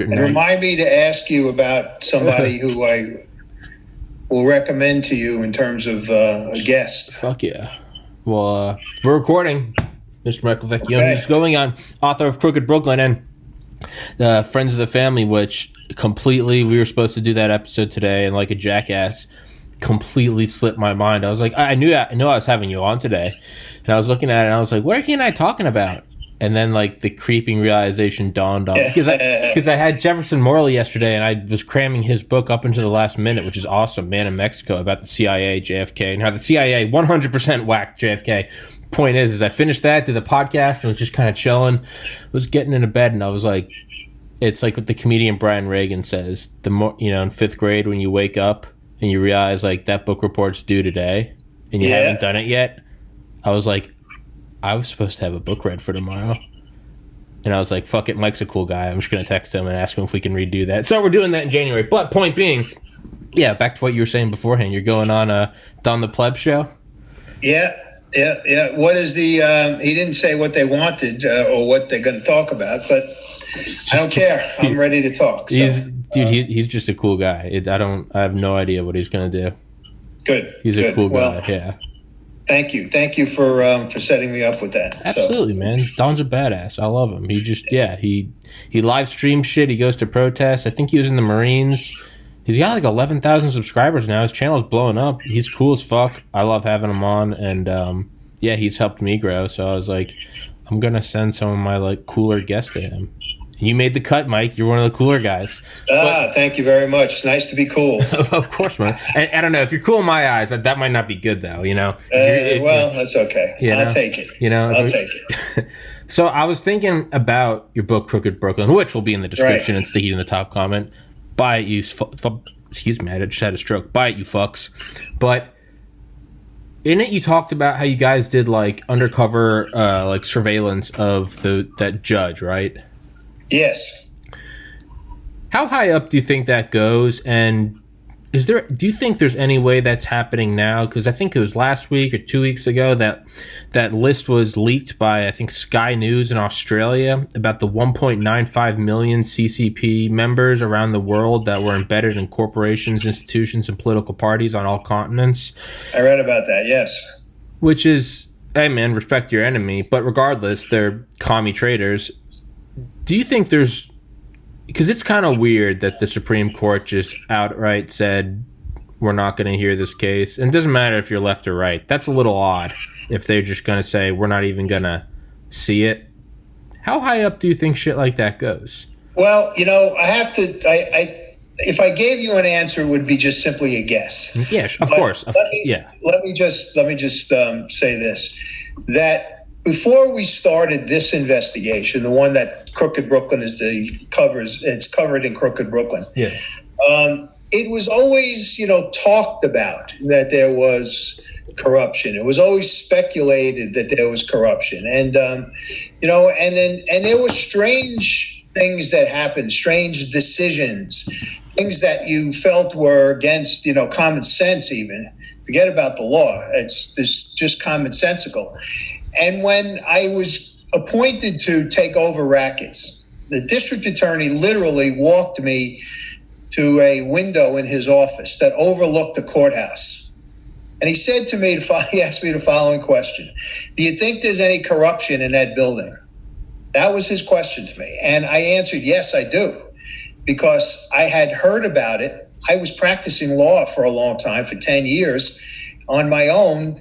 And remind me to ask you about somebody who I will recommend to you in terms of a guest. Fuck yeah. Well, we're recording. Mr. Michael Vecchione is going on, author of Crooked Brooklyn and Friends of the Family, which completely, we were supposed to do that episode today, and like a jackass, completely slipped my mind. I was like, I knew I was having you on today, and I was looking at it, and I was like, what are he and I talking about? And then, like, the creeping realization dawned on me. Because I had Jefferson Morley yesterday, and I was cramming his book up into the last minute, which is awesome, Man in Mexico, about the CIA, JFK, and how the CIA 100% whacked JFK. Point is I finished that, did the podcast, and was just kind of chilling. Was getting into bed, and I was like, it's like what the comedian Brian Reagan says. The more, in fifth grade, when you wake up and you realize, like, that book report's due today, and you haven't done it yet. I was like, I was supposed to have a book read for tomorrow. And I was like, fuck it, Mike's a cool guy. I'm just going to text him and ask him if we can redo that. So we're doing that in January. But point being, back to what you were saying beforehand. You're going on Don the Pleb show? Yeah. What is the, he didn't say what they wanted or what they're going to talk about, but I don't care. I'm ready to talk. So. He's just a cool guy. I have no idea what he's going to do. Good. He's a cool guy, yeah. Thank you for setting me up with that. Absolutely, man. Don's a badass. I love him. He just he live streams shit. He goes to protests. I think he was in the Marines. He's got like 11,000 subscribers now. His channel's blowing up. He's cool as fuck. I love having him on, and he's helped me grow. So I was like, I'm gonna send some of my like cooler guests to him. You made the cut, Mike. You're one of the cooler guys. Thank you very much. Nice to be cool. Of course, man. I don't know. If you're cool in my eyes, that might not be good, though, that's okay. I'll take it. I'll take it. So I was thinking about your book, Crooked Brooklyn, which will be in the description and sticky in the top comment. Buy it, you... Excuse me, I just had a stroke. Buy it, you fucks. But in it, you talked about how you guys did, like, undercover, like, surveillance of that judge, right? Yes. How high up do you think that goes? And do you think there's any way that's happening now? Because I think it was last week or 2 weeks ago that list was leaked by, I think, Sky News in Australia about the 1.95 million CCP members around the world that were embedded in corporations, institutions, and political parties on all continents. I read about that, yes. Which is, hey man, respect your enemy. But regardless, they're commie traitors. Do you think there's... Because it's kind of weird that the Supreme Court just outright said, we're not going to hear this case. And it doesn't matter if you're left or right. That's a little odd if they're just going to say, we're not even going to see it. How high up do you think shit like that goes? Well, I have to... if I gave you an answer, it would be just simply a guess. Yeah, of course. Let me just say this. That... Before we started this investigation, the one that Crooked Brooklyn it's covered in Crooked Brooklyn. Yeah. It was always, talked about that there was corruption. It was always speculated that there was corruption, and and there were strange things that happened, strange decisions, things that you felt were against, common sense. Even forget about the law; it's just commonsensical. And when I was appointed to take over rackets, the district attorney literally walked me to a window in his office that overlooked the courthouse. And he said to me, he asked me the following question: do you think there's any corruption in that building? That was his question to me. And I answered, yes, I do. Because I had heard about it. I was practicing law for a long time, for 10 years, on my own,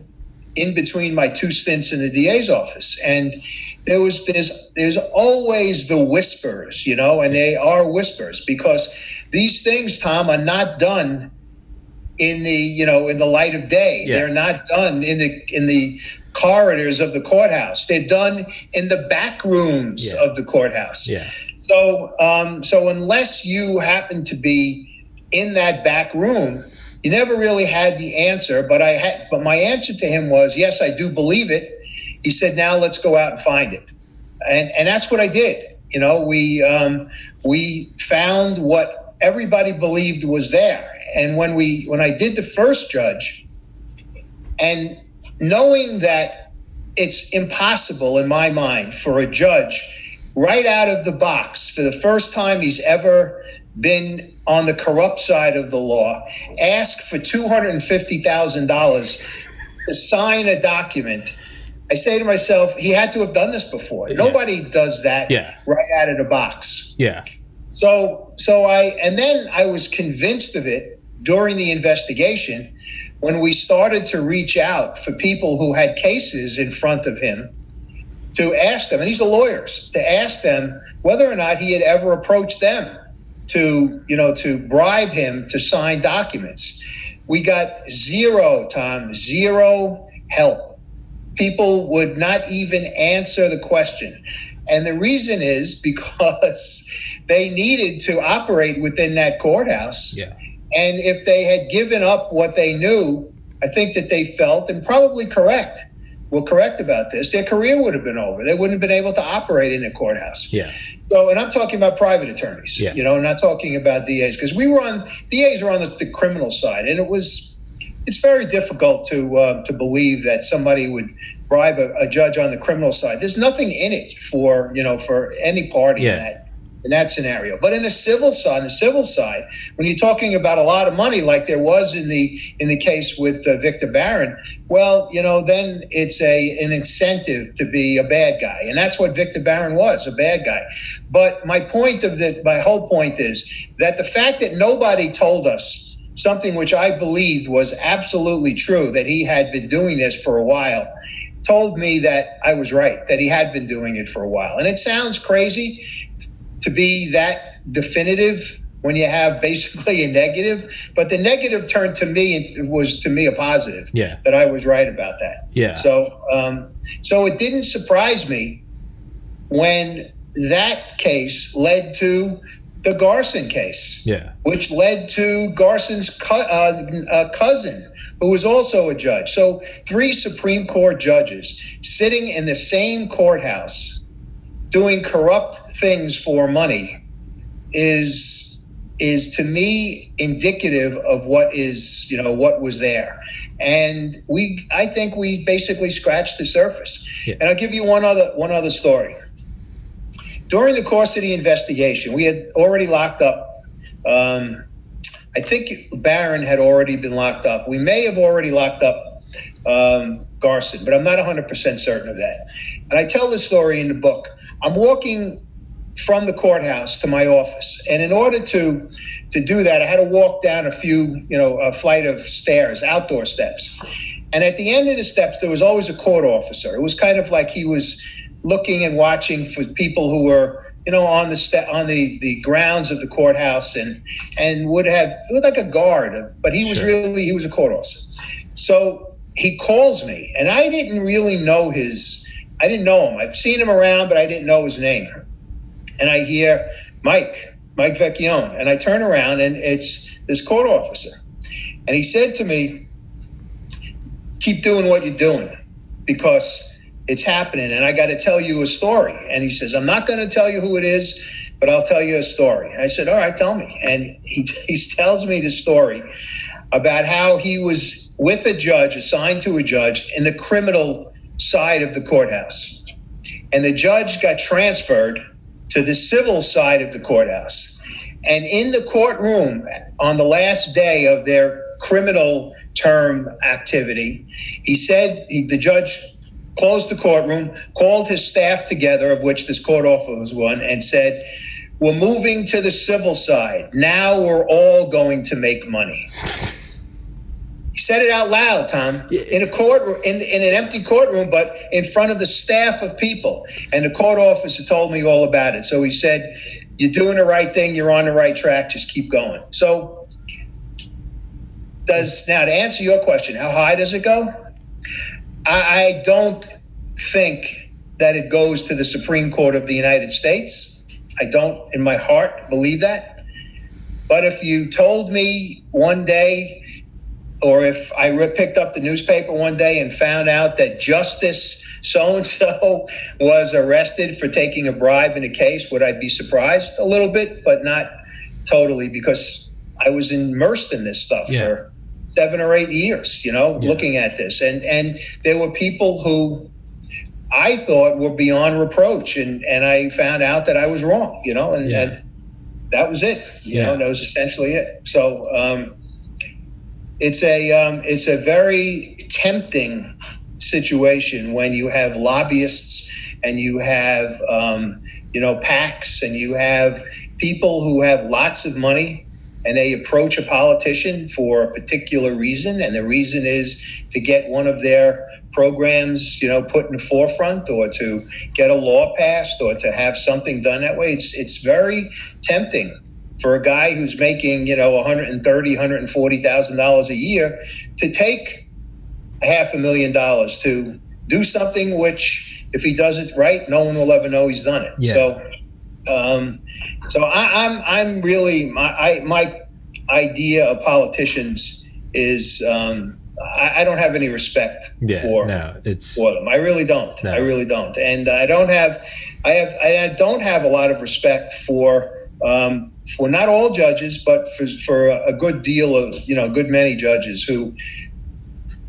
in between my two stints in the DA's office. And there's always the whispers, and they are whispers, because these things, Tom, are not done in the light of day. Yeah. They're not done in the corridors of the courthouse. They're done in the back rooms of the courthouse. Yeah. So unless you happen to be in that back room, you never really had the answer, but my answer to him was, yes, I do believe it. He said, now let's go out and find it. And that's what I did. We found what everybody believed was there. And when I did the first judge, and knowing that it's impossible in my mind for a judge right out of the box, for the first time he's ever been on the corrupt side of the law, ask for $250,000 to sign a document. I say to myself, he had to have done this before. Nobody does that right out of the box. Yeah. So then I was convinced of it during the investigation when we started to reach out for people who had cases in front of him to ask them, and these are lawyers, to ask them whether or not he had ever approached them to bribe him to sign documents. We got zero help. People would not even answer the question. And the reason is because they needed to operate within that courthouse. Yeah. And if they had given up what they knew, I think that they felt, and probably were correct about this, their career would have been over. They wouldn't have been able to operate in a courthouse. Yeah. So, and I'm talking about private attorneys, I'm not talking about DAs, because DAs are on the criminal side, and it's very difficult to believe that somebody would bribe a judge on the criminal side. There's nothing in it for any party in that scenario. But in the civil side, when you're talking about a lot of money, like there was in the case with Victor Barron, well, then it's an incentive to be a bad guy, and that's what Victor Barron was, a bad guy. But my whole point is that the fact that nobody told us something which I believed was absolutely true, that he had been doing this for a while, told me that I was right, that he had been doing it for a while. And it sounds crazy to be that definitive when you have basically a negative, but the negative turned to me was to me a positive. That I was right about that. So it didn't surprise me when that case led to the Garson case, which led to Garson's cousin, who was also a judge. So 3 Supreme Court judges sitting in the same courthouse doing corrupt things for money is to me indicative of what was there. And I think we basically scratched the surface. And I'll give you one other story. During the course of the investigation, we had already locked up, I think Barron had already been locked up. We may have already locked up Garson, but I'm not 100% certain of that. And I tell this story in the book. I'm walking from the courthouse to my office, and in order to do that, I had to walk down a flight of stairs, outdoor steps. And at the end of the steps, there was always a court officer. It was kind of like he was looking and watching for people who were, on the grounds of the courthouse, and it was like a guard, but he was a court officer. So he calls me, and I didn't really know I didn't know him. I've seen him around, but I didn't know his name. And I hear Mike Vecchione, and I turn around, and it's this court officer. And he said to me, "Keep doing what you're doing, because it's happening, and I got to tell you a story." And he says, "I'm not going to tell you who it is, but I'll tell you a story." And I said, "All right, tell me." And he tells me the story about how he was with a judge, assigned to a judge in the criminal side of the courthouse. And the judge got transferred to the civil side of the courthouse. And in the courtroom on the last day of their criminal term activity, he said, the judge closed the courtroom, called his staff together, of which this court officer was one, and said, "We're moving to the civil side. Now we're all going to make money." He said it out loud, Tom, in an empty courtroom, but in front of the staff of people. And the court officer told me all about it. So he said, "You're doing the right thing. You're on the right track. Just keep going." So now to answer your question, how high does it go? I don't think that it goes to the Supreme Court of the United States. I don't, in my heart, believe that. But if you told me one day, or if I picked up the newspaper one day and found out that Justice so-and-so was arrested for taking a bribe in a case, would I be surprised? A little bit, but not totally, because I was immersed in this stuff for 7 or 8 years, looking at this. And there were people who I thought were beyond reproach, and I found out that I was wrong, and that was it. That was essentially it. So it's a very tempting situation when you have lobbyists and you have PACs and you have people who have lots of money and they approach a politician for a particular reason, and the reason is to get one of their programs, put in the forefront, or to get a law passed, or to have something done that way. It's very tempting for a guy who's making, $130,000, $140,000 a year to take $500,000 to do something which, if he does it right, no one will ever know he's done it. Yeah. So I'm really, my idea of politicians is I don't have any respect for them. I really don't. No. I really don't. And I don't have a lot of respect for not all judges, but for a good deal of, a good many judges who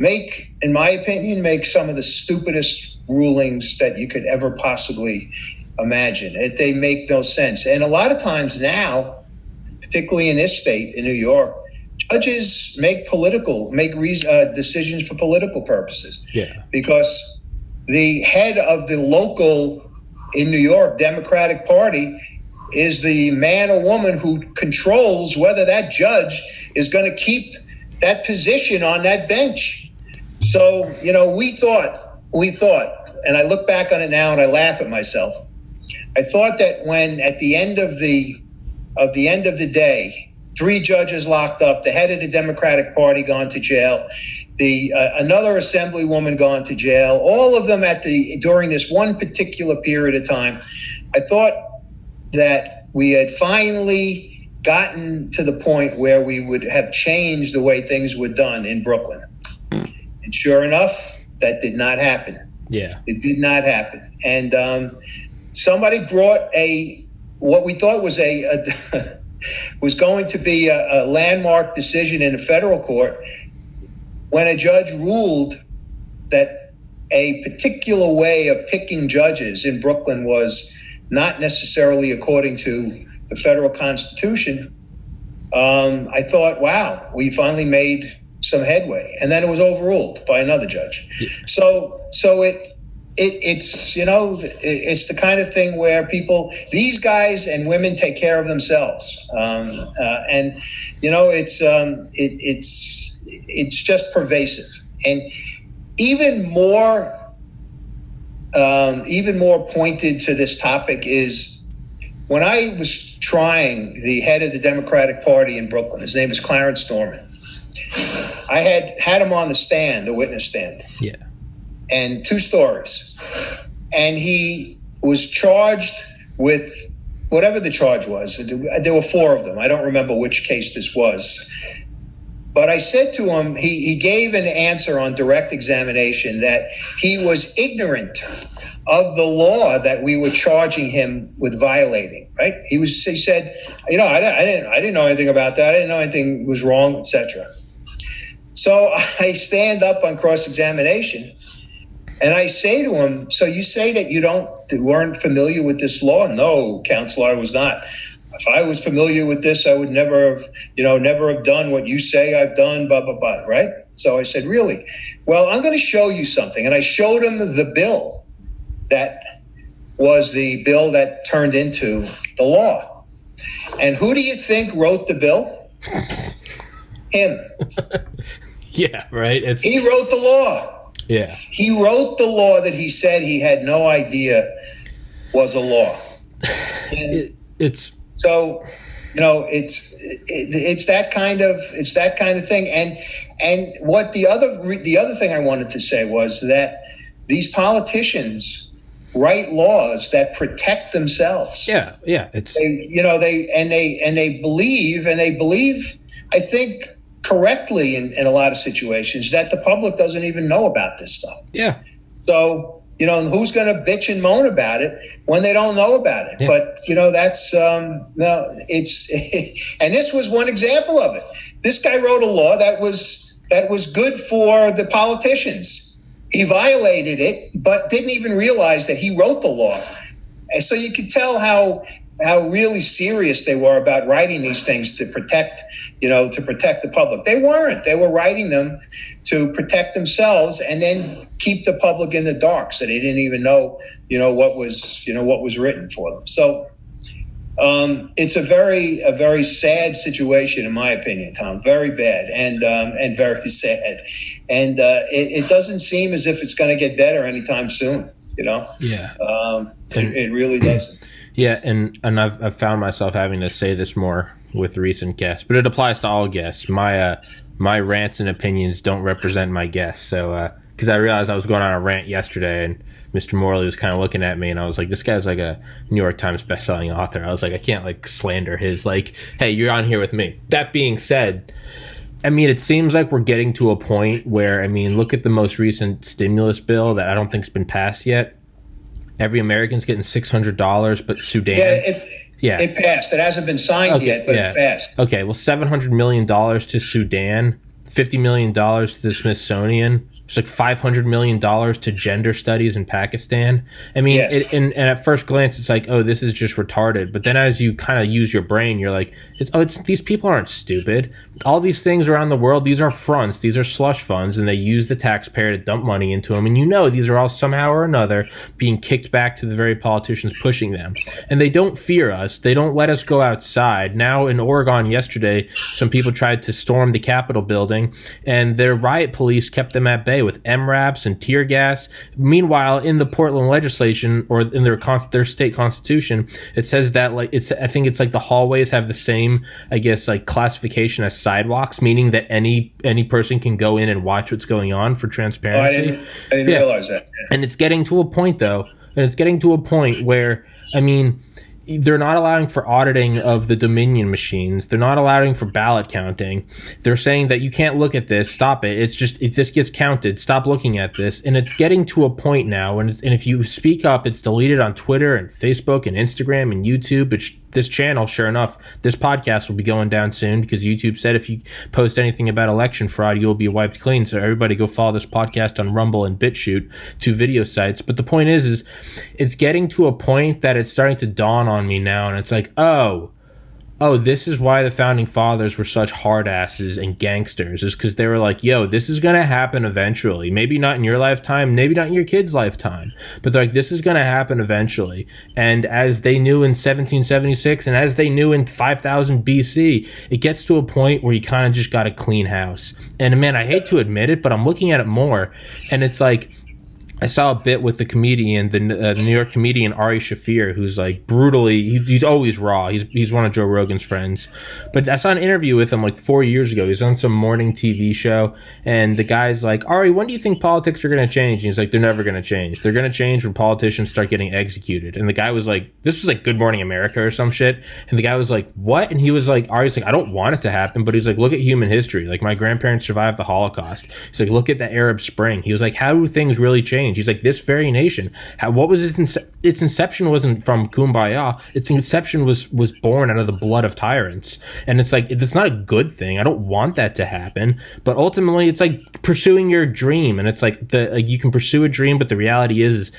in my opinion, make some of the stupidest rulings that you could ever possibly imagine. They make no sense. And a lot of times now, particularly in this state, in New York, judges make decisions for political purposes. Yeah. Because the head of the local, in New York, Democratic Party is the man or woman who controls whether that judge is going to keep that position on that bench. So, we thought, and I look back on it now and I laugh at myself. I thought that when at the end of the day, 3 judges locked up, the head of the Democratic Party gone to jail, another assemblywoman gone to jail, all of them during this one particular period of time, I thought that we had finally gotten to the point where we would have changed the way things were done in Brooklyn. And sure enough, that did not happen. Yeah, it did not happen. And somebody brought what we thought was was going to be a landmark decision in a federal court when a judge ruled that a particular way of picking judges in Brooklyn was not necessarily according to the federal Constitution. I thought, wow, we finally made some headway, and then it was overruled by another judge. Yeah. So it's it's the kind of thing where these guys and women take care of themselves, and it's just pervasive. And even more pointed to this topic is when I was trying the head of the Democratic Party in Brooklyn. His name is Clarence Norman. I had him on the witness stand. Yeah. And 2 stories. And he was charged with whatever the charge was. There were 4 of them. I don't remember which case this was. But I said to him, he gave an answer on direct examination that he was ignorant of the law that we were charging him with violating, right? He said, I didn't know anything about that. I didn't know anything was wrong, etc. So I stand up on cross-examination and I say to him, so you say that you weren't familiar with this law? No, counsel, I was not. If I was familiar with this, I would never have done what you say I've done, blah, blah, blah, right? So I said, really? Well, I'm going to show you something. And I showed him the bill that was the bill that turned into the law. And who do you think wrote the bill? Him. Yeah, right. He wrote the law. Yeah. He wrote the law that he said he had no idea was a law. And it's that kind of thing. And what the other thing I wanted to say was that these politicians write laws that protect themselves. Yeah. They believe, I think, correctly in a lot of situations that the public doesn't even know about this stuff. Yeah. So, who's going to bitch and moan about it when they don't know about it? Yeah. But, that's, and this was one example of it. This guy wrote a law that was good for the politicians. He violated it, but didn't even realize that he wrote the law. And so you could tell how really serious they were about writing these things to protect the public. They weren't. They were writing them to protect themselves and then keep the public in the dark, so they didn't even know, what was written for them. So it's a very sad situation, in my opinion, Tom. Very bad and very sad. And it doesn't seem as if it's going to get better anytime soon. Yeah. It really doesn't. Yeah, and I've found myself having to say this more with recent guests, but it applies to all guests. My rants and opinions don't represent my guests. So because I realized I was going on a rant yesterday, and Mr. Morley was kind of looking at me, and I was like, this guy's like a New York Times bestselling author. I was like, I can't like slander his, like, hey, you're on here with me. That being said, I mean, it seems like we're getting to a point where, I mean, look at the most recent stimulus bill that I don't think's been passed yet. Every American's getting $600, but Sudan. It passed. It hasn't been signed yet, but it's passed. Okay, well, $700 million to Sudan, $50 million to the Smithsonian. It's like $500 million to gender studies in Pakistan. I mean, yes. And at first glance, it's like, oh, this is just retarded. But then as you kind of use your brain, you're like, these people aren't stupid. All these things around the world, these are fronts, these are slush funds, and they use the taxpayer to dump money into them. And these are all somehow or another being kicked back to the very politicians pushing them. And they don't fear us. They don't let us go outside. Now in Oregon yesterday, some people tried to storm the Capitol building, and their riot police kept them at bay with MRAPs and tear gas. Meanwhile, in the Portland legislation, or in their state constitution, it says that I think it's like the hallways have the same, I guess, like classification as sidewalks, meaning that any person can go in and watch what's going on for transparency. I didn't realize that. And it's getting to a point where, I mean, they're not allowing for auditing of the Dominion machines. They're not allowing for ballot counting. They're saying that you can't look at this. Stop it. It's just, if this gets counted, stop looking at this. And it's getting to a point now, and if you speak up, it's deleted on Twitter and Facebook and Instagram and YouTube. This channel, sure enough, this podcast will be going down soon, because YouTube said if you post anything about election fraud, you'll be wiped clean. So everybody go follow this podcast on Rumble and BitChute, 2 video sites. But the point is it's getting to a point that it's starting to dawn on me now, and it's like, oh, this is why the founding fathers were such hard asses and gangsters, is because they were like, yo, this is going to happen eventually. Maybe not in your lifetime, maybe not in your kid's lifetime, but they're like, this is going to happen eventually. And as they knew in 1776, and as they knew in 5000 BC, it gets to a point where you kind of just got to clean house. And man, I hate to admit it, but I'm looking at it more, and it's like, I saw a bit with the comedian, the New York comedian Ari Shaffir, who's like brutally, he's always raw. He's one of Joe Rogan's friends. But I saw an interview with him like 4 years ago. He's on some morning TV show, and the guy's like, Ari, when do you think politics are going to change? And he's like, they're never going to change. They're going to change when politicians start getting executed. And the guy was like, this was like Good Morning America or some shit. And the guy was like, what? And he was like, Ari's like, I don't want it to happen, but he's like, look at human history. Like, my grandparents survived the Holocaust. He's like, look at the Arab Spring. He was like, how do things really change? He's like, this very nation, what was its inception wasn't from Kumbaya. Its inception was born out of the blood of tyrants. And it's like, it's not a good thing. I don't want that to happen. But ultimately, it's like pursuing your dream. And it's like, you can pursue a dream, but the reality is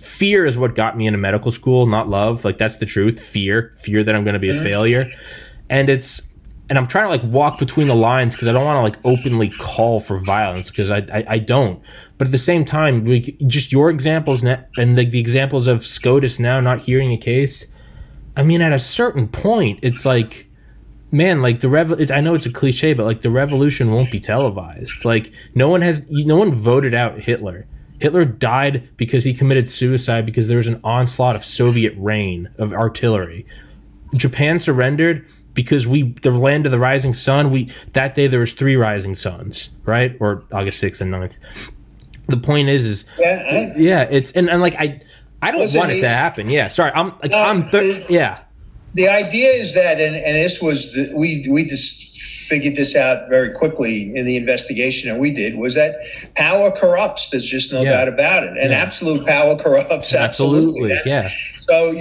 fear is what got me into medical school, not love. Like, that's the truth. Fear that I'm going to be a failure. And I'm trying to like walk between the lines, because I don't want to like openly call for violence, because I don't. But at the same time, just your examples and the examples of SCOTUS now not hearing a case. I mean, at a certain point, it's like, man, like I know it's a cliche, but like the revolution won't be televised. Like no one voted out Hitler. Hitler died because he committed suicide because there was an onslaught of Soviet rain of artillery. Japan surrendered because the land of the rising sun, that day there was 3 rising suns, right? Or August 6th and 9th. The point is it's and like I don't want it to happen. Yeah, sorry, The idea is that, and this was we just figured this out very quickly in the investigation, and we did, was that power corrupts. There's just no doubt about it, and absolute power corrupts. Absolutely. So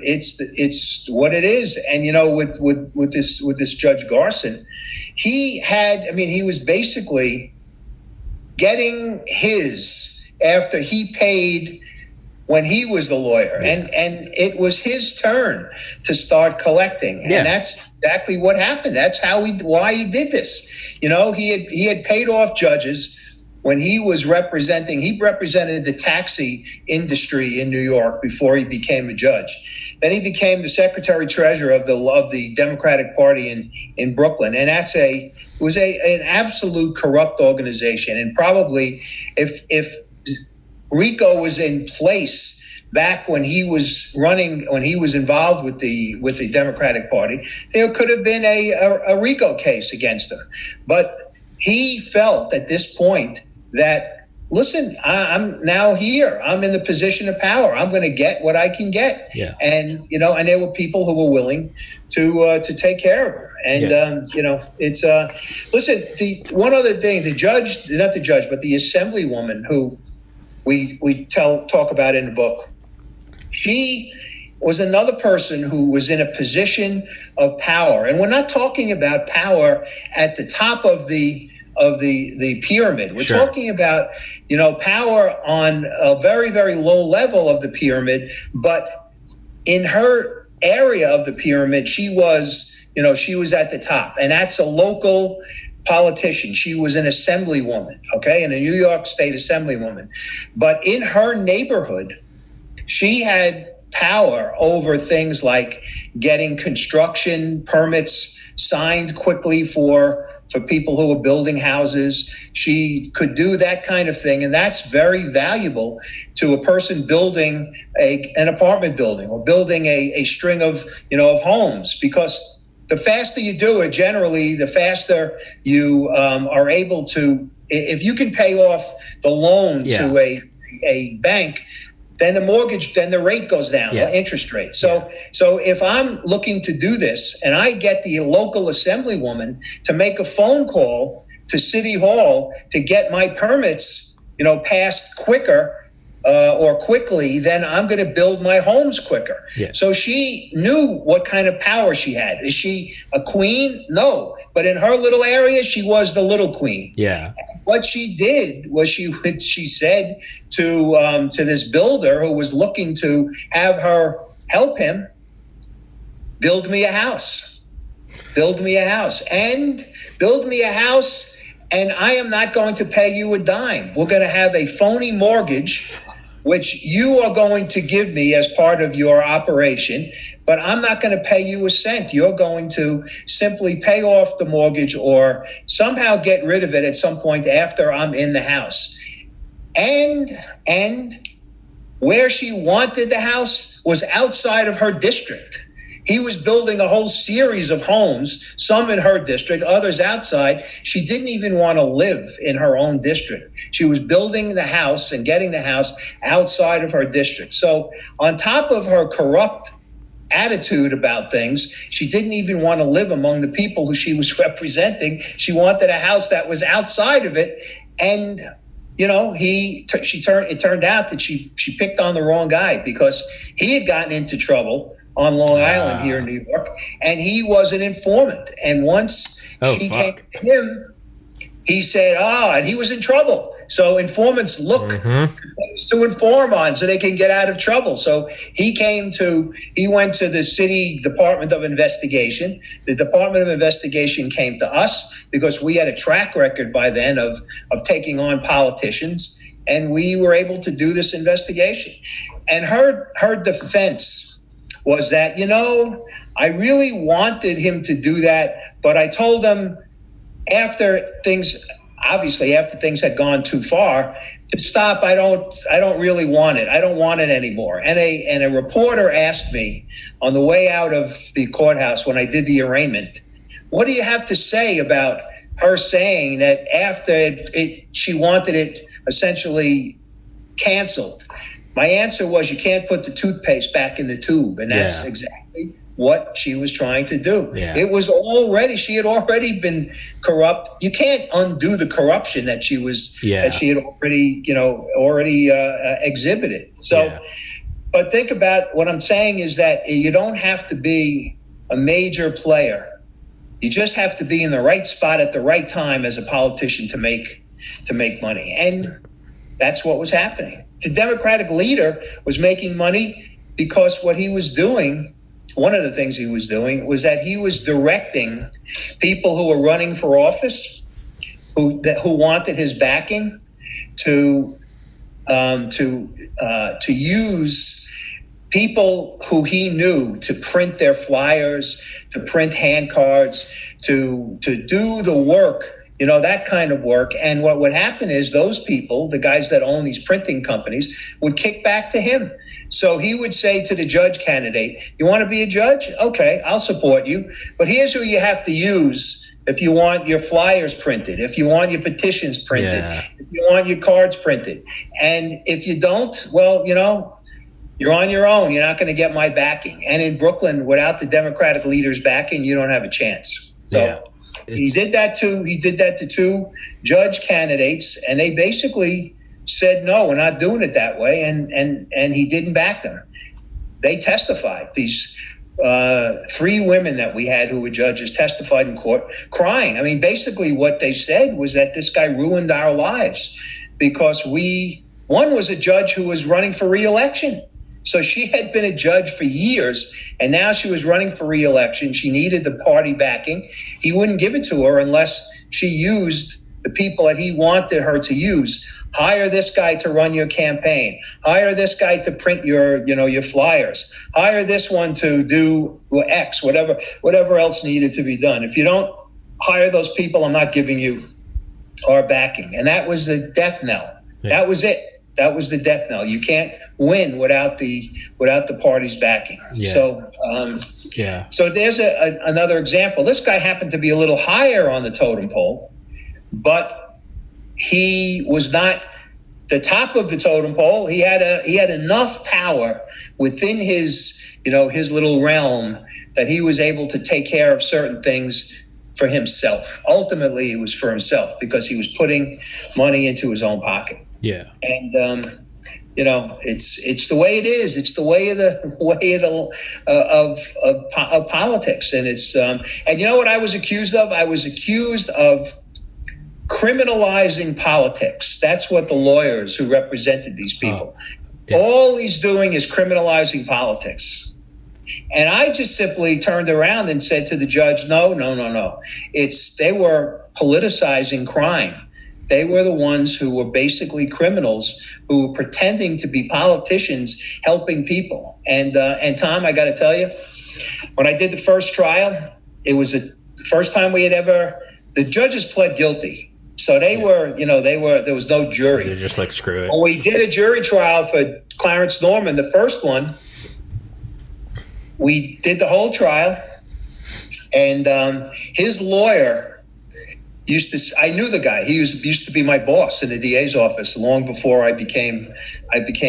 it's what it is, and with this Judge Garson, he was basically getting his after he paid when he was the lawyer, and it was his turn to start collecting, and that's exactly what happened. That's why he did this. You know, he had paid off judges when he was representing. He represented the taxi industry in New York before he became a judge. Then he became the secretary treasurer of the Democratic Party in Brooklyn, and it was an absolute corrupt organization. And probably if RICO was in place back when he was involved with the Democratic Party, there could have been a RICO case against him. But he felt at this point that, listen, I'm now here. I'm in the position of power. I'm going to get what I can get. Yeah. And and there were people who were willing to take care of her. And it's listen. The one other thing, not the judge, but the assemblywoman who we talk about in the book. She was another person who was in a position of power, and we're not talking about power at the top of the pyramid. We're talking about power on a very, very low level of the pyramid, but in her area of the pyramid, she was at the top, and that's a local politician. She was an assemblywoman, okay, and a New York State assemblywoman. But in her neighborhood, she had power over things like getting construction permits signed quickly for people who were building houses. She could do that kind of thing, and that's very valuable to a person building an apartment building or building a string of homes, because the faster you do it, generally, the faster you are able to. If you can pay off the loan to a bank, then the rate goes down, the interest rate. So if I'm looking to do this and I get the local assemblywoman to make a phone call to City Hall to get my permits, passed quicker or quickly, then I'm going to build my homes quicker. Yeah. So she knew what kind of power she had. Is she a queen? No. But in her little area, she was the little queen. Yeah. What she did was she said to this builder who was looking to have her help him, build me a house, and I am not going to pay you a dime. We're going to have a phony mortgage, which you are going to give me as part of your operation, but I'm not going to pay you a cent. You're going to simply pay off the mortgage or somehow get rid of it at some point after I'm in the house. And where she wanted the house was outside of her district. He was building a whole series of homes, some in her district, others outside. She didn't even want to live in her own district. She was building the house and getting the house outside of her district. So on top of her corrupt attitude about things, she didn't even want to live among the people who she was representing. She wanted a house that was outside of it. And it turned out that she picked on the wrong guy, because he had gotten into trouble on Long Island here in New York, and he was an informant. And once she came to him, he said, and he was in trouble. So informants look to inform on so they can get out of trouble. So he went to the city Department of Investigation. The Department of Investigation came to us because we had a track record by then of taking on politicians, and we were able to do this investigation. And her defense was that, I really wanted him to do that, but I told him after things had gone too far to stop. I don't really want it. I don't want it anymore. And a reporter asked me on the way out of the courthouse when I did the arraignment, what do you have to say about her saying that after she wanted it essentially canceled? My answer was, you can't put the toothpaste back in the tube. And that's exactly what she was trying to do. Yeah. She had already been corrupt. You can't undo the corruption that she had already exhibited. So, but think about what I'm saying is that you don't have to be a major player. You just have to be in the right spot at the right time as a politician to make to make money. And that's what was happening. The Democratic leader was making money because what he was doing, one of the things he was doing, was that he was directing people who were running for office, who wanted his backing, to use people who he knew to print their flyers, to print hand cards, to do the work, that kind of work. And what would happen is those people, the guys that own these printing companies, would kick back to him. So he would say to the judge candidate, you want to be a judge? Okay, I'll support you. But here's who you have to use if you want your flyers printed, if you want your petitions printed, if you want your cards printed. And if you don't, well, you're on your own. You're not going to get my backing. And in Brooklyn, without the Democratic leader's backing, you don't have a chance. So he did that to two judge candidates, and they basically said, no, we're not doing it that way. And he didn't back them. They testified. These 3 women that we had who were judges testified in court crying. I mean, basically what they said was that this guy ruined our lives because one was a judge who was running for re-election. So she had been a judge for years, and now she was running for re-election. She needed the party backing. He wouldn't give it to her unless she used the people that he wanted her to use. Hire this guy to run your campaign. Hire this guy to print your flyers. Hire this one to do X, whatever else needed to be done. If you don't hire those people, I'm not giving you our backing. And that was the death knell. Yeah. That was it. That was the death knell. You can't win without the party's backing. Yeah. So there's another example. This guy happened to be a little higher on the totem pole, but he was not the top of the totem pole. He had enough power within his little realm that he was able to take care of certain things for himself. Ultimately, it was for himself because he was putting money into his own pocket. Yeah, and it's the way it is. It's the way of politics, and it's and you know what I was accused of? I was accused of criminalizing politics. That's what the lawyers who represented these people. All he's doing is criminalizing politics. And I just simply turned around and said to the judge, no. They were politicizing crime. They were the ones who were basically criminals who were pretending to be politicians helping people. And Tom, I got to tell you, when I did the first trial, it was the first time the judges pled guilty. So there was no jury. They're just like, screw it. When we did a jury trial for Clarence Norman, the first one, we did the whole trial, and his lawyer I knew the guy. He used to be my boss in the DA's office long before I became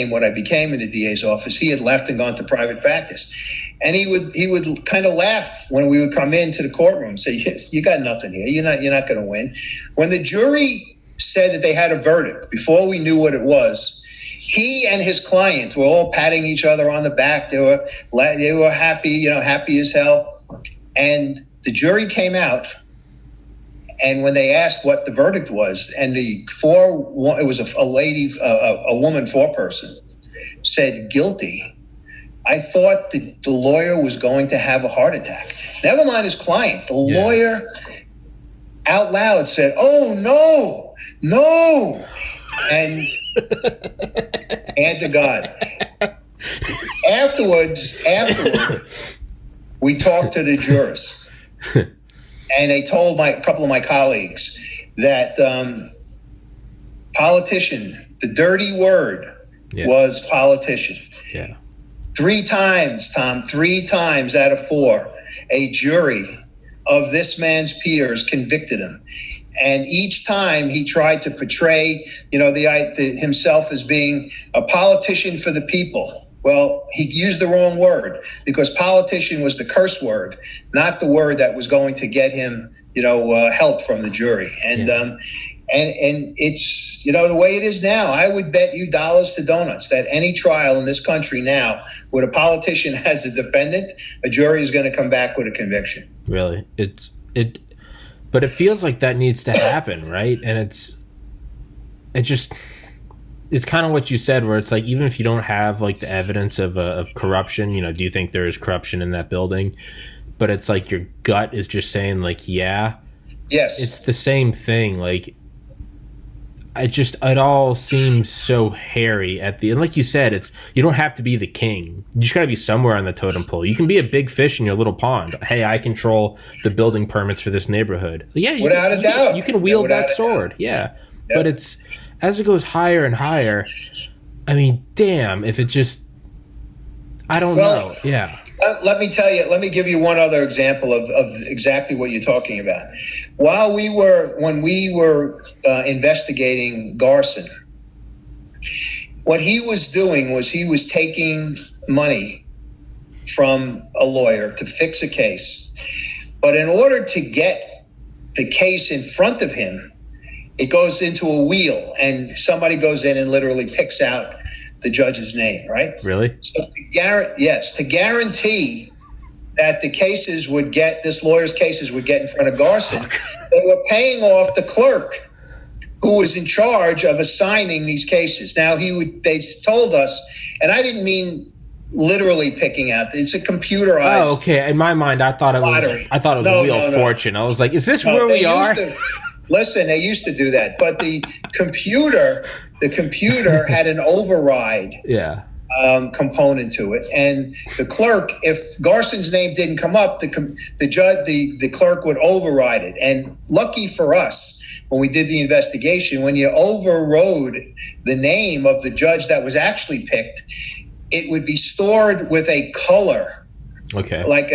what I became in the DA's office. He had left and gone to private practice, and he would kind of laugh when we would come into the courtroom and say, "You got nothing here. You're not going to win." When the jury said that they had a verdict, before we knew what it was, he and his client were all patting each other on the back. They were happy, happy as hell. And the jury came out. And when they asked what the verdict was, and it was a woman foreperson, said guilty, I thought the lawyer was going to have a heart attack. Never mind his client. The lawyer out loud said, "Oh, no." And to God. Afterwards, we talked to the jurors. And they told a couple of my colleagues that politician, the dirty word was politician. Yeah. 3 times, Tom, 3 times out of 4, a jury of this man's peers convicted him. And each time he tried to portray, himself as being a politician for the people. Well, he used the wrong word because politician was the curse word, not the word that was going to get him, help from the jury. And and it's, the way it is now. I would bet you dollars to donuts that any trial in this country now with a politician as a defendant, a jury is going to come back with a conviction. Really? But it feels like that needs to happen, right? And it's kind of what you said, where it's like, even if you don't have like the evidence of corruption, do you think there is corruption in that building? But it's like your gut is just saying like, yeah. Yes. It's the same thing. Like, it all seems so hairy at the end. Like you said, you don't have to be the king. You just got to be somewhere on the totem pole. You can be a big fish in your little pond. Hey, I control the building permits for this neighborhood. Yeah, without a doubt. You can wield that sword. Yeah. Yep. But as it goes higher and higher, I mean, damn, if it just, I don't know. Yeah. Let me tell you, let me give you one other example of exactly what you're talking about. When we were investigating Garson, what he was doing was he was taking money from a lawyer to fix a case. But in order to get the case in front of him, it goes into a wheel and somebody goes in and literally picks out the judge's name, right? Really? So to guarantee that this lawyer's cases would get in front of Garson, they were paying off the clerk who was in charge of assigning these cases. Now they told us, and I didn't mean literally picking out. It's a computerized. Oh, okay. In my mind, I thought it was a Wheel of Fortune. I was like, is this where we are? Listen, they used to do that, but the computer had an override component to it, and the clerk, if Garson's name didn't come up, the clerk would override it. And lucky for us, when we did the investigation, when you overrode the name of the judge that was actually picked, it would be stored with a color. Okay. Like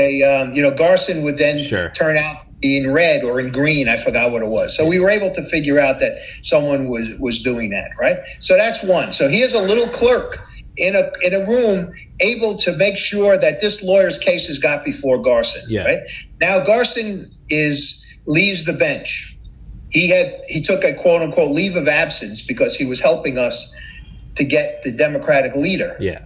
Garson would then turn out in red or in green. I forgot what it was. So we were able to figure out that someone was doing that, right? So that's one. So here's a little clerk in a room able to make sure that this lawyer's cases got before Garson, right? Now Garson leaves the bench. He took a quote unquote leave of absence because he was helping us to get the Democratic leader. Yeah.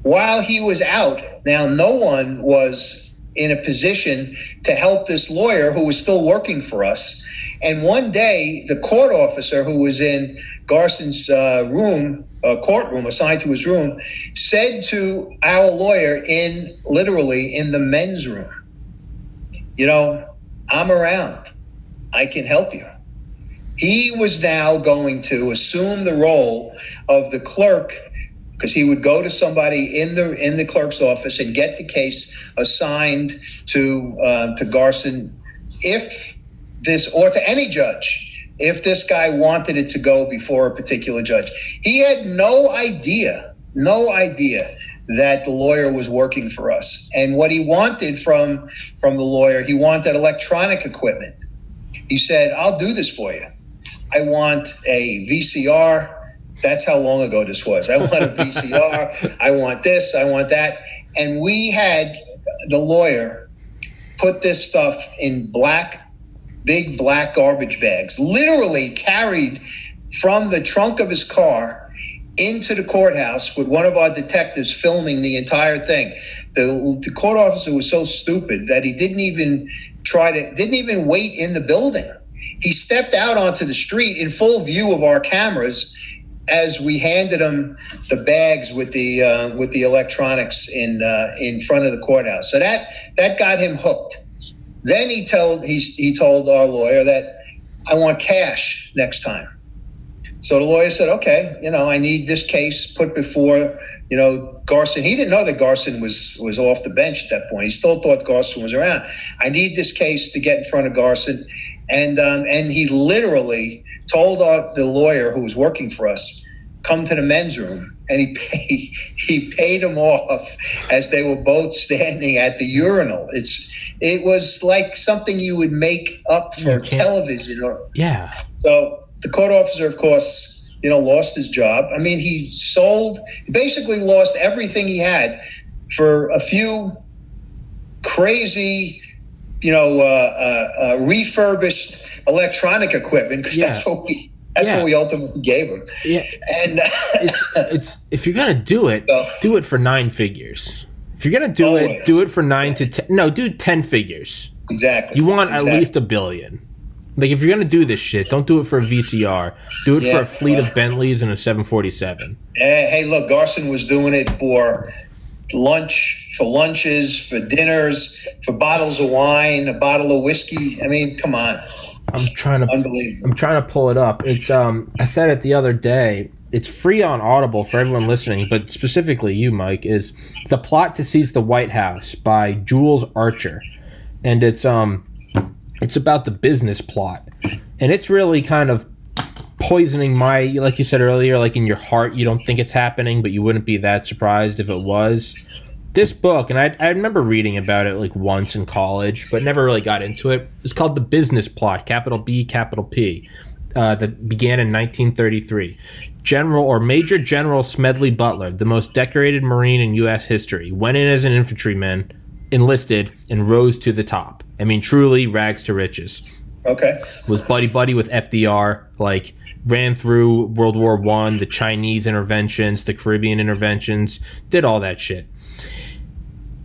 While he was out, now no one was in a position to help this lawyer who was still working for us. And one day, the court officer who was in Garson's courtroom, assigned to his room, said to our lawyer literally in the men's room, I'm around. I can help you. He was now going to assume the role of the clerk, because he would go to somebody in the clerk's office and get the case assigned to Garson, or to any judge, if this guy wanted it to go before a particular judge. He had no idea that the lawyer was working for us. And what he wanted from the lawyer, he wanted electronic equipment. He said, I'll do this for you. I want a VCR. That's how long ago this was. I want a VCR. I want this. I want that. And we had the lawyer put this stuff in big black garbage bags, literally carried from the trunk of his car into the courthouse with one of our detectives filming the entire thing. The court officer was so stupid that he didn't even wait in the building. He stepped out onto the street in full view of our cameras as we handed him the bags with the electronics in front of the courthouse. So that got him hooked. Then he told our lawyer that I want cash next time. So the lawyer said, okay, I need this case put before, Garson. He didn't know that Garson was off the bench at that point. He still thought Garson was around. I need this case to get in front of Garson. And he literally told the lawyer who was working for us, come to the men's room, and he paid him off as they were both standing at the urinal. It was like something you would make up for television. So the court officer, of course, lost his job. I mean, he basically lost everything he had for a few crazy, refurbished electronic equipment, because that's what we ultimately gave him. Yeah. And it's if you're gonna do it, do it for 9 figures. If you're gonna do it, do it for 9 to 10. No, do 10 figures. Exactly. You want at least $1 billion. Like, if you're going to do this shit, don't do it for a VCR. Do it for a fleet of Bentleys and a 747. Hey, look, Garson was doing it for lunches, for dinners, for bottles of wine, a bottle of whiskey. I mean, come on. Unbelievable. I'm trying to pull it up. It's I said it the other day. It's free on Audible for everyone listening, but specifically you, Mike, is The Plot to Seize the White House by Jules Archer. And it's about the business plot. And it's really kind of poisoning like you said earlier, like in your heart, you don't think it's happening, but you wouldn't be that surprised if it was. This book, and I remember reading about it like once in college, but never really got into it. It's called The Business Plot, capital B, capital P, that began in 1933. Major General Smedley Butler, the most decorated Marine in U.S. history, went in as an infantryman, enlisted, and rose to the top. I mean, truly rags to riches. Okay. Was buddy-buddy with FDR, like ran through World War I, the Chinese interventions, the Caribbean interventions, did all that shit.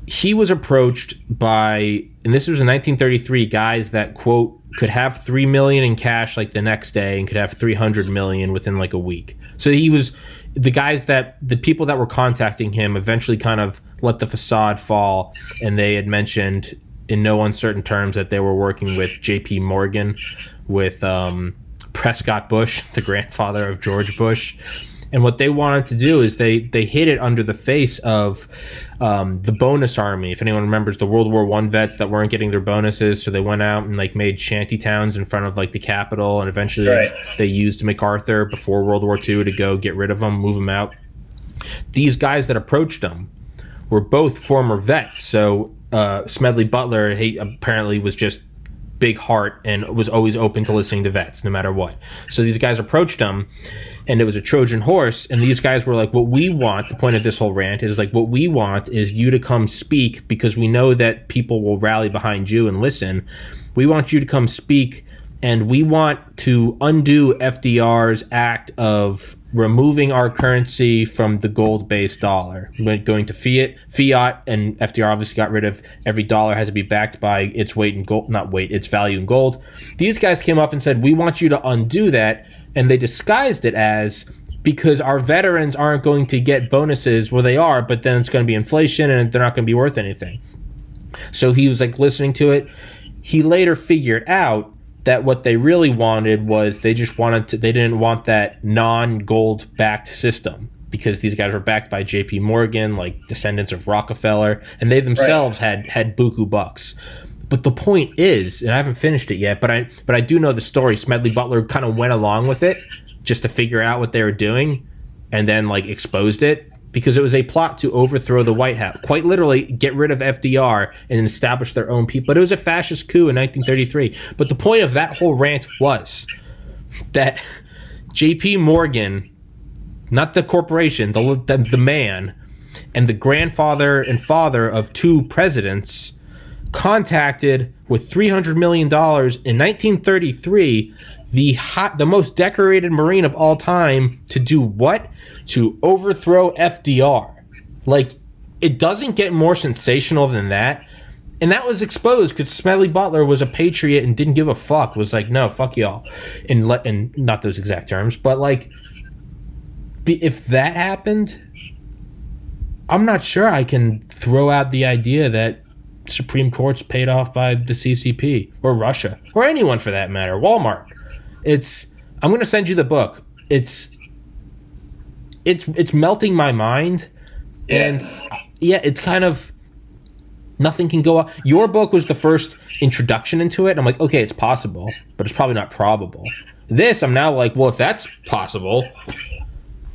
He was approached by, and this was in 1933, guys that, quote, could have $3 million in cash like the next day and could have $300 million within like a week. So he was, the people that were contacting him eventually kind of let the facade fall, and they had mentioned in no uncertain terms that they were working with J.P. Morgan, with Prescott Bush, the grandfather of George Bush. And what they wanted to do is they hid it under the face of the bonus army. If anyone remembers the World War I vets that weren't getting their bonuses, so they went out and like made shanty towns in front of like the Capitol, and eventually they used MacArthur before World War II to go get rid of them, move them out. These guys that approached them were both former vets. So Smedley Butler, he apparently was just big heart and was always open to listening to vets no matter what. So these guys approached him, and it was a Trojan horse, and these guys were like, what we want, the point of this whole rant is like, what we want is you to come speak, because we know that people will rally behind you and listen. We want you to come speak, and we want to undo FDR's act of removing our currency from the gold-based dollar, going to fiat, and FDR obviously got rid of every dollar has to be backed by its weight in gold, its value in gold. These guys came up and said, we want you to undo that, and they disguised it as, because our veterans aren't going to get bonuses, well, they are, but then it's going to be inflation, and they're not going to be worth anything. So he was like listening to it. He later figured out that what they really wanted was they didn't want that non-gold backed system, because these guys were backed by J.P. Morgan, like descendants of Rockefeller, and they themselves had buku bucks. But the point is, and I haven't finished it yet, but I do know the story. Smedley Butler kind of went along with it just to figure out what they were doing, and then like exposed it, because it was a plot to overthrow the White House, quite literally get rid of FDR and establish their own people. But it was a fascist coup in 1933. But the point of that whole rant was that J.P. Morgan, not the corporation, the man, and the grandfather and father of two presidents, contacted with $300 million in 1933 the most decorated Marine of all time to do what? To overthrow FDR. Like, it doesn't get more sensational than that. And that was exposed because Smedley Butler was a patriot and didn't give a fuck. Was like, no, fuck y'all. And not those exact terms, but like, if that happened, I'm not sure I can throw out the idea that Supreme Court's paid off by the CCP or Russia or anyone for that matter, Walmart. I'm going to send you the book. It's melting my mind. Yeah. And yeah, it's kind of, nothing can go up. Your book was the first introduction into it. I'm like, okay, it's possible, but it's probably not probable. This, I'm now like, well, if that's possible,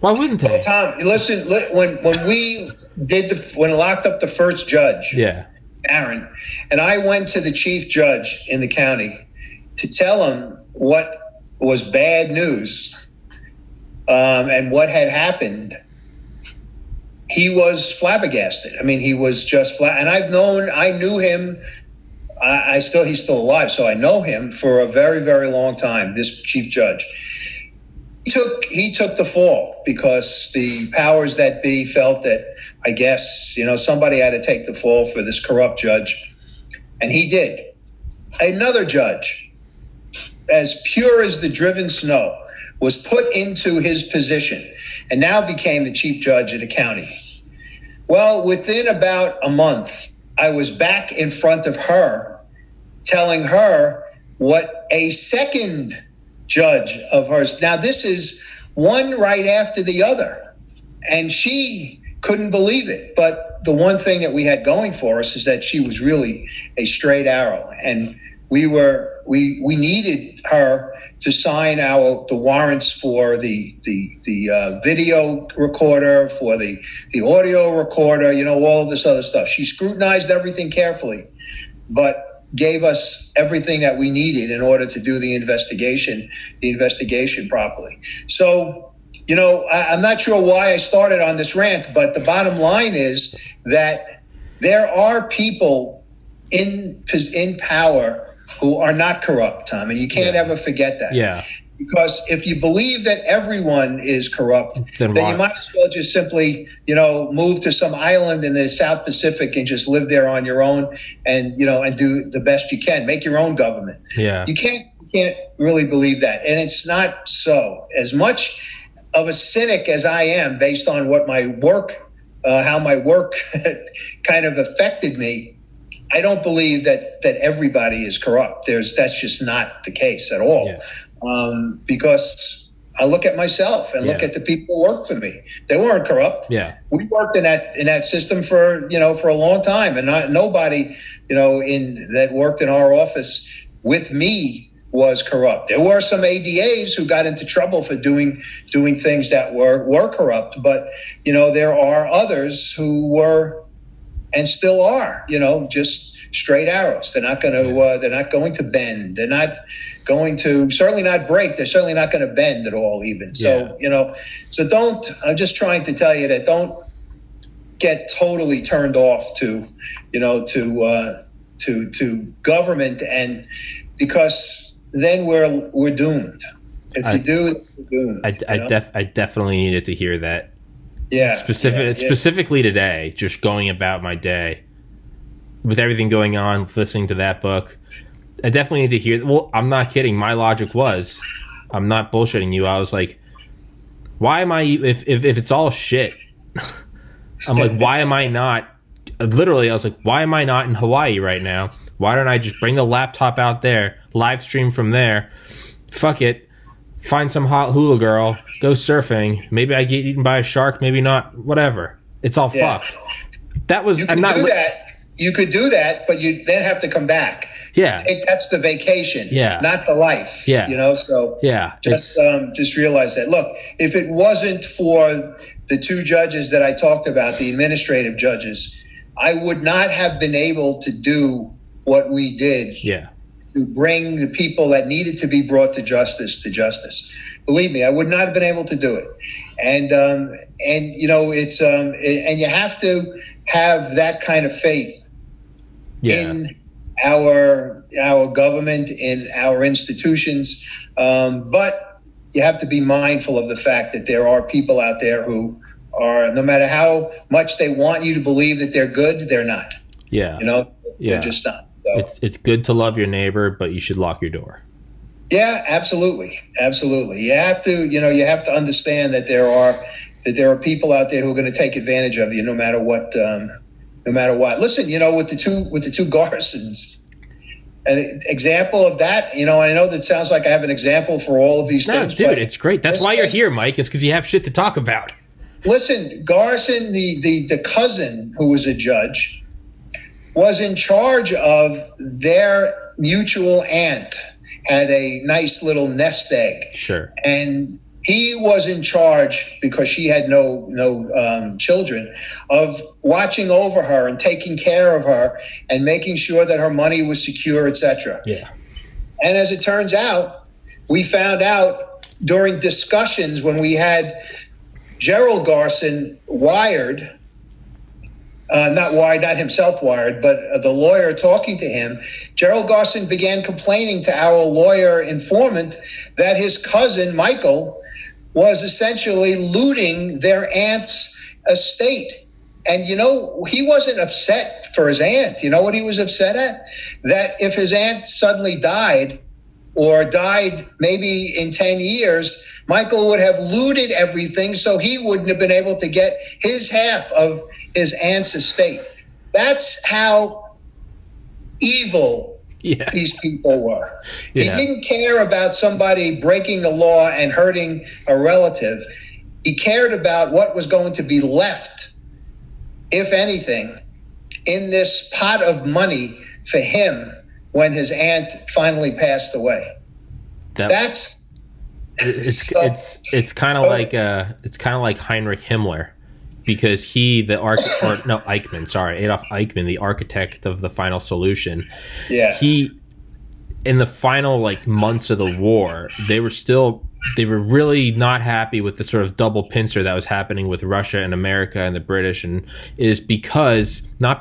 why wouldn't they? Well, Tom, listen, when we when locked up the first judge, yeah, Aaron, and I went to the chief judge in the county to tell him what was bad news and what had happened, he was flabbergasted. I mean, he was just flat. And I knew him. He's still alive, so I know him for a very, very long time. This chief judge, he took the fall because the powers that be felt that, I guess, somebody had to take the fall for this corrupt judge, and he did. Another judge as pure as the driven snow, was put into his position and now became the chief judge of the county. Well, within about a month, I was back in front of her telling her what a second judge of hers. Now, this is one right after the other, and she couldn't believe it. But the one thing that we had going for us is that she was really a straight arrow, and we needed her to sign the warrants for the video recorder, for the audio recorder, all of this other stuff. She scrutinized everything carefully, but gave us everything that we needed in order to do the investigation properly. So, I'm not sure why I started on this rant, but the bottom line is that there are people in power who are not corrupt, Tom, and you can't ever forget that. Yeah. Because if you believe that everyone is corrupt, then you might as well just simply, move to some island in the South Pacific and just live there on your own and do the best you can. Make your own government. Yeah. You can't really believe that. And it's not so. As much of a cynic as I am based on what my work, how my work kind of affected me, I don't believe that everybody is corrupt. That's just not the case at all. Yeah. Because I look at myself and look at the people who work for me. They weren't corrupt. Yeah. We worked in that system for a long time, and nobody, that worked in our office with me was corrupt. There were some ADAs who got into trouble for doing things that were corrupt, but there are others who were and still are, just straight arrows. They're not going to they're not going to bend. They're not going to certainly not break. They're certainly not going to bend at all even. So, so don't, I'm just trying to tell you that don't get totally turned off to government, and because then we're doomed. If you do, we're doomed. I definitely needed to hear that. Yeah. Specifically today, just going about my day with everything going on, listening to that book. I definitely need to hear. Well, I'm not kidding. My logic was, I'm not bullshitting you. I was like, why am I, if it's all shit, I'm like, why am I not, literally, I was like, why am I not in Hawaii right now? Why don't I just bring the laptop out there, live stream from there, fuck it, find some hot hula girl, go surfing, maybe I get eaten by a shark, maybe not, whatever. It's all fucked. That was, you could do that, but you then have to come back. Yeah. That's the vacation, not the life. Yeah. So just realize that. Look, if it wasn't for the two judges that I talked about, the administrative judges, I would not have been able to do what we did. Yeah. To bring the people that needed to be brought to justice. Believe me, I would not have been able to do it. And it's and you have to have that kind of faith in our government, in our institutions. But you have to be mindful of the fact that there are people out there who are, no matter how much they want you to believe that they're good, they're not. Yeah. They're just not. So. It's good to love your neighbor, but you should lock your door. Yeah, absolutely. You have to understand that there are people out there who are going to take advantage of you no matter what. Listen, with the two Garsons, an example of that, and I know that sounds like I have an example for all of these things. Dude, it's great. That's why you're here, Mike, is because you have shit to talk about. Listen, Garson, the cousin who was a judge, was in charge of their mutual aunt, had a nice little nest egg. Sure. And he was in charge, because she had no children, of watching over her and taking care of her and making sure that her money was secure, etc. Yeah. And as it turns out, we found out during discussions when we had Gerald Garson wired, not himself wired, but the lawyer talking to him, Gerald Garson began complaining to our lawyer informant that his cousin, Michael, was essentially looting their aunt's estate. And, he wasn't upset for his aunt. You know what he was upset at? That if his aunt suddenly died, or died maybe in 10 years, Michael would have looted everything so he wouldn't have been able to get his half of his aunt's estate. That's how evil these people were. Yeah. He didn't care about somebody breaking the law and hurting a relative. He cared about what was going to be left, if anything, in this pot of money for him when his aunt finally passed away. It's kind of like Heinrich Himmler, because Adolf Eichmann, the architect of the final solution. Yeah. He, in the final months of the war, they were really not happy with the sort of double pincer that was happening with Russia and America and the British, and is not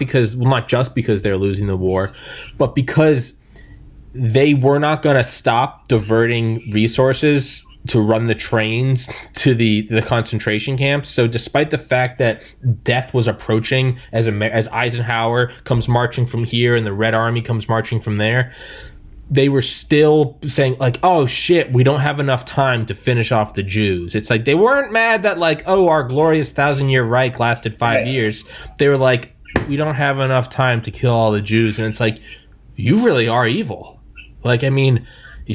just because they're losing the war, but because they were not going to stop diverting resources to run the trains to the concentration camps. So despite the fact that death was approaching as Eisenhower comes marching from here and the Red Army comes marching from there, they were still saying oh shit, we don't have enough time to finish off the Jews. It's they weren't mad that our glorious 1,000-year Reich lasted 5 years. They were we don't have enough time to kill all the Jews. And it's you really are evil.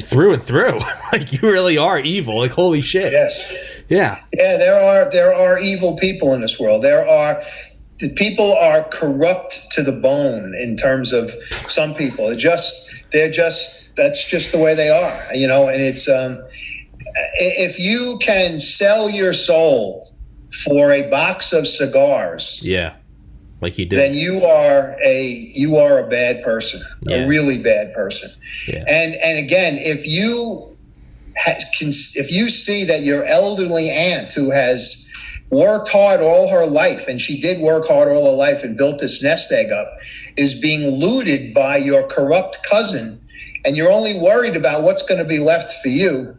Through and through. You really are evil. Holy shit. Yes. Yeah. Yeah, there are evil people in this world. People are corrupt to the bone in terms of some people. That's just the way they are, and it's if you can sell your soul for a box of cigars, like he did, then you are a bad person, a really bad person. Yeah. And again, if you see that your elderly aunt, who has worked hard all her life, and she did work hard all her life and built this nest egg up, is being looted by your corrupt cousin, and you're only worried about what's going to be left for you,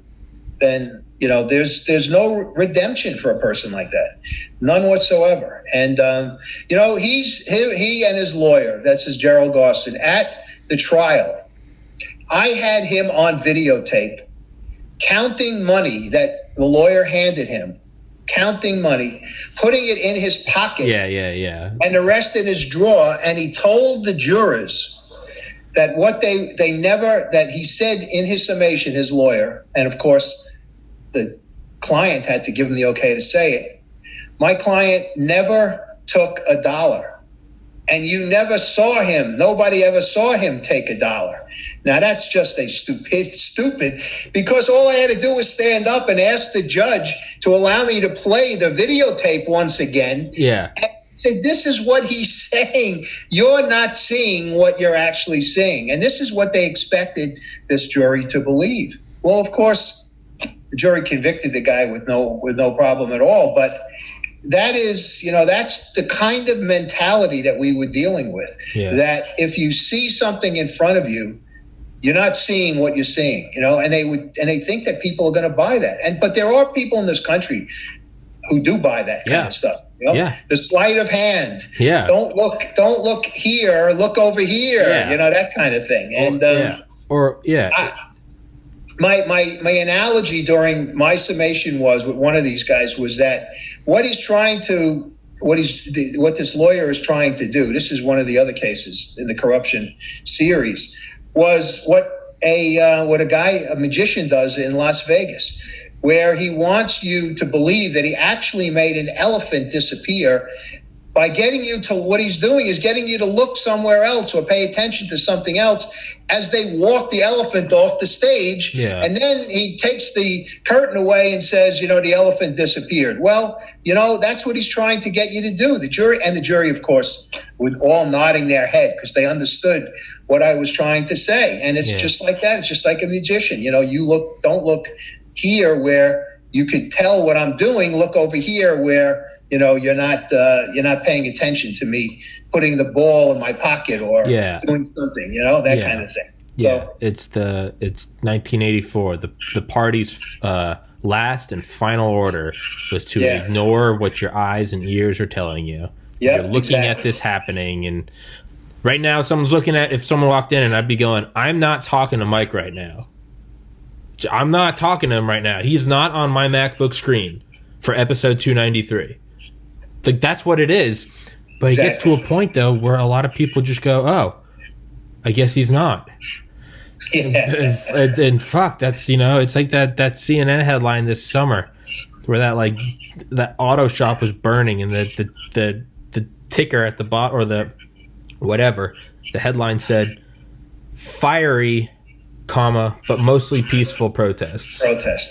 then there's no redemption for a person like that, none whatsoever. And he and his lawyer, that's his Gerald Gostin, at the trial, I had him on videotape counting money that the lawyer handed him, counting money, putting it in his pocket, and the rest in his drawer. And he told the jurors that what that he said in his summation, his lawyer, and of course the client had to give him the okay to say it. My client never took $1, and you never saw him. Nobody ever saw him take $1. Now that's just a stupid, because all I had to do was stand up and ask the judge to allow me to play the videotape once again. Yeah. And say, this is what he's saying. You're not seeing what you're actually seeing. And this is what they expected this jury to believe. Well, of course, the jury convicted the guy with no problem at all. But that is, that's the kind of mentality that we were dealing with. Yeah. That if you see something in front of you, you're not seeing what you're seeing, and they think that people are going to buy that. But there are people in this country who do buy that kind of stuff. The sleight of hand. Yeah. Don't look here, look over here. Yeah. That kind of thing. And my analogy during my summation with one of these guys was that what this lawyer is trying to do. This is one of the other cases in the corruption series. Was what a magician does in Las Vegas, where he wants you to believe that he actually made an elephant disappear by getting you to, what he's doing is getting you to look somewhere else or pay attention to something else as they walk the elephant off the stage. Yeah. And then he takes the curtain away and says, the elephant disappeared. Well, that's what he's trying to get you to do. The jury, of course, with all nodding their head because they understood what I was trying to say. And it's just like that. It's just like a magician. Don't look here where you could tell what I'm doing. Look over here where you're not paying attention to me putting the ball in my pocket or doing something, that kind of thing. Yeah, so, it's 1984. The party's last and final order was to ignore what your eyes and ears are telling you. You're looking at this happening, and right now, if someone walked in, and I'd be going, I'm not talking to Mike right now. I'm not talking to him right now. He's not on my MacBook screen for episode 293. Like, that's what it is. But it gets to a point, though, where a lot of people just go, oh, I guess he's not. Yeah. And fuck, that's, it's like that CNN headline this summer where that auto shop was burning and the ticker at the bottom, or the whatever, the headline said, fiery, but mostly peaceful protests.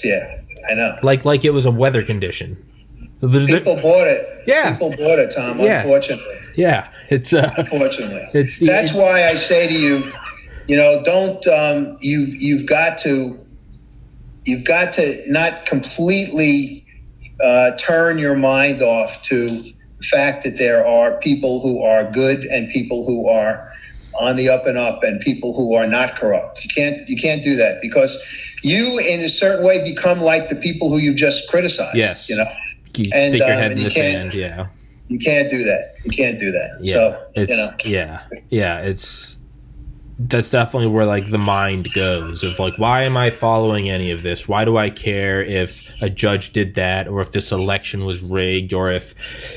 Yeah, I know. Like it was a weather condition. People bought it. Yeah. People bought it, Tom, yeah. Unfortunately. Yeah. Unfortunately. That's why I say to you, don't, you've got to not completely turn your mind off to the fact that there are people who are good and people who are on the up and up and people who are not corrupt. You can't do that, because you in a certain way become like the people who you've just criticized. Yes. You stick your head in the sand. Yeah. You can't do that. Yeah. So, that's definitely where the mind goes of why am I following any of this? Why do I care if a judge did that, or if this election was rigged, or if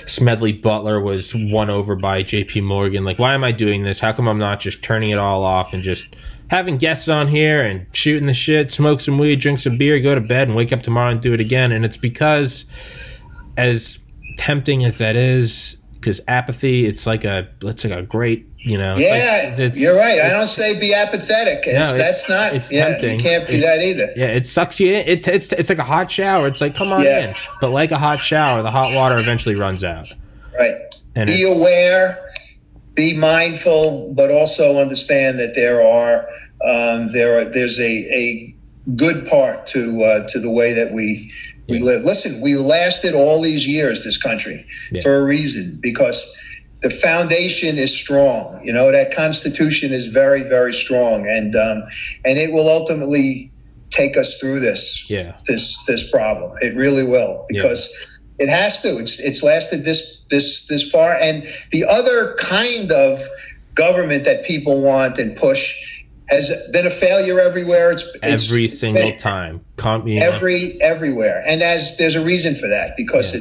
Smedley Butler was won over by JP Morgan? Why am I doing this? How come I'm not just turning it all off and just having guests on here and shooting the shit, smoke some weed, drink some beer, go to bed, and wake up tomorrow and do it again? And it's because, as tempting as that is, because apathy, it's like a great, Yeah, you're right. I don't say be apathetic. That's not. It's tempting. You can't be that either. Yeah, it sucks you in. It's like a hot shower. It's like, come on in. But like a hot shower, the hot water eventually runs out. Right. And be aware, be mindful, but also understand that there's a good part to the way that we live. Listen, we lasted all these years, this country, for a reason, because the foundation is strong. That Constitution is very, very strong, and it will ultimately take us through this problem. It really will, because it has to. It's lasted this far, and the other kind of government that people want and push has been a failure everywhere. Every single time. Everywhere. And there's a reason for that, because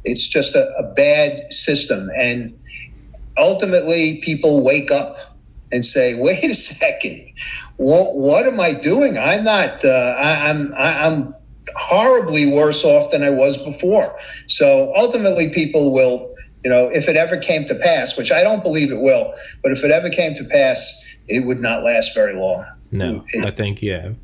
it's just a bad system. And ultimately people wake up and say, wait a second, what am I doing? I'm not, I'm horribly worse off than I was before. So ultimately people will, if it ever came to pass, which I don't believe it will, but if it ever came to pass, it would not last very long. No, I think if there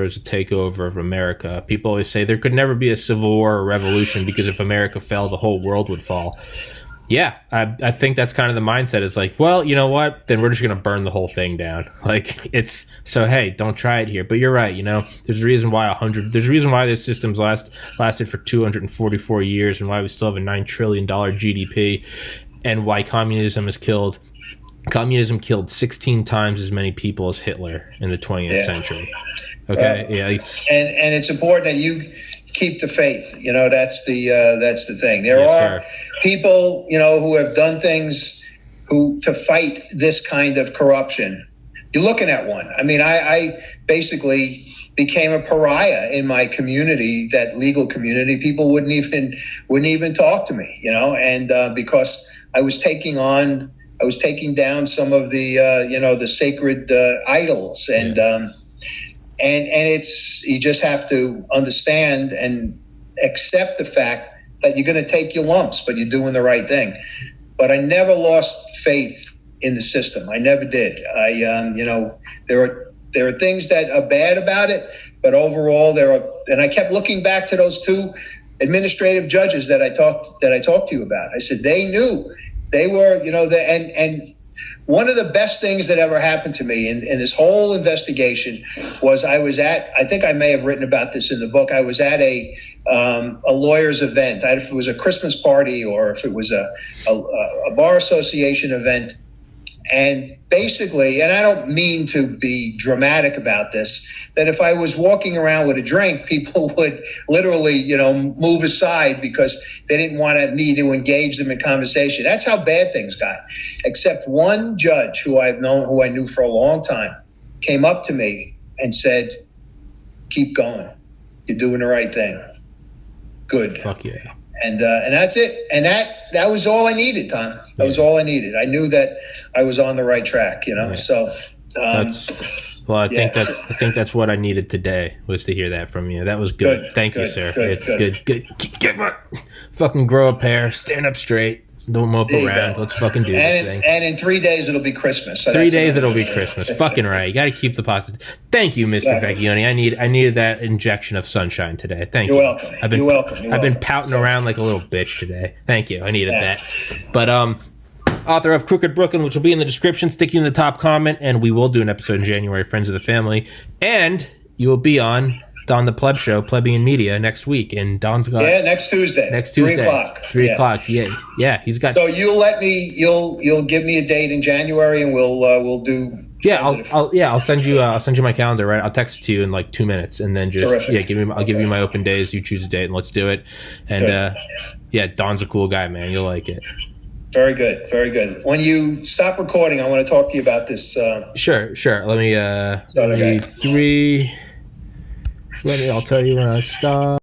was a takeover of America, people always say there could never be a civil war or revolution because if America fell, the whole world would fall. Yeah, I think that's kind of the mindset. It's like, well, you know what? Then we're just going to burn the whole thing down. Hey, don't try it here. But you're right. There's a reason why this system's lasted for 244 years, and why we still have a $9 trillion GDP, and why communism killed 16 times as many people as Hitler in the 20th century. Okay, and it's important that you keep the faith. That's the thing. There are people, who have done things to fight this kind of corruption. You're looking at one. I mean, I basically became a pariah in my community, that legal community. People wouldn't even talk to me, and because I was taking down some of the the sacred idols, and it's, you just have to understand and accept the fact that you're going to take your lumps, but you're doing the right thing. But I never lost faith in the system. I never did. There are things that are bad about it, but overall and I kept looking back to those two administrative judges that I talked to you about. I said, they knew. They were, and one of the best things that ever happened to me in this whole investigation was I think I may have written about this in the book. I was at a lawyer's event. If it was a Christmas party or if it was a bar association event. And basically, and I don't mean to be dramatic about this, that if I was walking around with a drink, people would literally, move aside because they didn't want me to engage them in conversation. That's how bad things got. Except one judge who I knew for a long time. came up to me and said, "Keep going. You're doing the right thing. Good." Fuck yeah. And that's it. And that was all I needed, Tom. That was all I needed. I knew that I was on the right track, you know. Yeah. So, I think that's what I needed today, was to hear that from you. That was good. Thank you, sir. It's good. Get my fucking grow a pair, stand up straight. Don't mope around. Let's fucking do this thing. And in 3 days, it'll be Christmas. So 3 days, it'll be Christmas. Fucking right. You got to keep the positive. Thank you, Mr. Vecchione. I needed that injection of sunshine today. Thank you. You're welcome. You're welcome. I've been pouting around like a little bitch today. Thank you. I needed that. But author of Crooked Brooklyn, which will be in the description, stick you in the top comment, and we will do an episode in January, Friends of the Family. And you will be on Don the Pleb Show, Plebeian Media, next week, and Don's got next Tuesday. 3 o'clock. 3 o'clock. Yeah. He's got. So you'll give me a date in January, and we'll do. Yeah, I'll send you my calendar. Right, I'll text it to you in like 2 minutes, and then just I'll give you my open days. You choose a date, and let's do it. And Don's a cool guy, man. You'll like it. Very good, very good. When you stop recording, I want to talk to you about this. Sure. Let me I'll tell you when I stop.